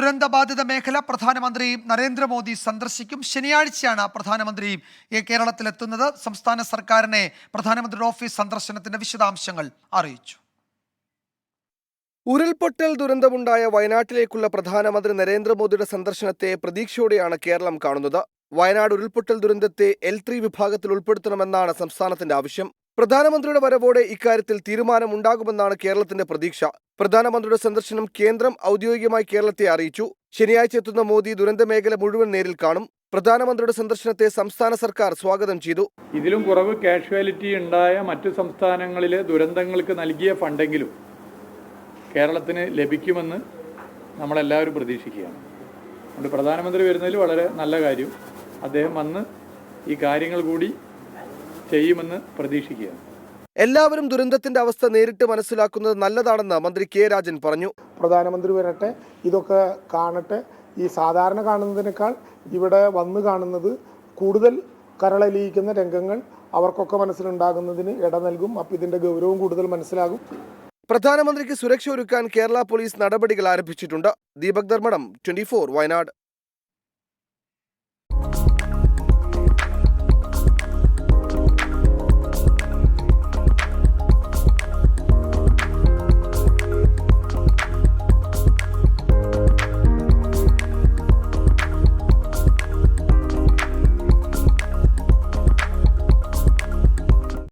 ദുരന്തബാധിത മേഖല പ്രധാനമന്ത്രി നരേന്ദ്രമോദി സന്ദർശിക്കും. ശനിയാഴ്ചയാണ് പ്രധാനമന്ത്രി കേരളത്തിലെത്തുന്നത്. സംസ്ഥാന സർക്കാരിനെ പ്രധാനമന്ത്രിയുടെ ഓഫീസ് സന്ദർശനത്തിന്റെ വിശദാംശങ്ങൾ അറിയിച്ചു. ഉരുൾപൊട്ടൽ ദുരന്തമുണ്ടായ വയനാട്ടിലേക്കുള്ള പ്രധാനമന്ത്രി നരേന്ദ്രമോദിയുടെ സന്ദർശനത്തെ പ്രതീക്ഷയോടെയാണ് കേരളം കാണുന്നത്. വയനാട് ഉരുൾപൊട്ടൽ ദുരന്തത്തെ L3 വിഭാഗത്തിൽ ഉൾപ്പെടുത്തണമെന്നാണ് സംസ്ഥാനത്തിന്റെ ആവശ്യം. പ്രധാനമന്ത്രിയുടെ വരവോടെ ഇക്കാര്യത്തിൽ തീരുമാനമുണ്ടാകുമെന്നാണ് കേരളത്തിന്റെ പ്രതീക്ഷ. പ്രധാനമന്ത്രിയുടെ സന്ദർശനം കേന്ദ്രം ഔദ്യോഗികമായി കേരളത്തെ അറിയിച്ചു. ശനിയാഴ്ച എത്തുന്ന മോദി ദുരന്ത മേഖല മുഴുവൻ നേരിൽ കാണും. പ്രധാനമന്ത്രിയുടെ സന്ദർശനത്തെ സംസ്ഥാന സർക്കാർ സ്വാഗതം ചെയ്തു. ഇതിലും കുറവ് കാഷ്വാലിറ്റി ഉണ്ടായ മറ്റു സംസ്ഥാനങ്ങളിലെ ദുരന്തങ്ങൾക്ക് നൽകിയ ഫണ്ടെങ്കിലും കേരളത്തിന് ലഭിക്കുമെന്ന് നമ്മളെല്ലാവരും പ്രതീക്ഷിക്കുകയാണ്. അതുകൊണ്ട് പ്രധാനമന്ത്രി വരുന്നതിൽ വളരെ നല്ല കാര്യം. അദ്ദേഹം വന്ന് ഈ കാര്യങ്ങൾ കൂടി ചെയ്യുമെന്ന് പ്രതീക്ഷിക്കുകയാണ്. എല്ലാവരും ദുരന്തത്തിന്റെ അവസ്ഥ നേരിട്ട് മനസ്സിലാക്കുന്നത് നല്ലതാണെന്ന് മന്ത്രി കെ രാജൻ പറഞ്ഞു. പ്രധാനമന്ത്രി വരട്ടെ, ഇതൊക്കെ കാണട്ടെ. ഈ സാധാരണ കാണുന്നതിനേക്കാൾ ഇവിടെ വന്ന് കാണുന്നത് കൂടുതൽ കരളലിയിക്കുന്ന രംഗങ്ങൾ അവർക്കൊക്കെ മനസ്സിലുണ്ടാകുന്നതിന് ഇട നൽകും. അപ്പം ഇതിന്റെ ഗൗരവം കൂടുതൽ മനസ്സിലാകും. പ്രധാനമന്ത്രിക്ക് സുരക്ഷ ഒരുക്കാൻ കേരള പോലീസ് നടപടികൾ ആരംഭിച്ചിട്ടുണ്ട്. ദീപക് ധർമ്മടം, 24 വയനാട്.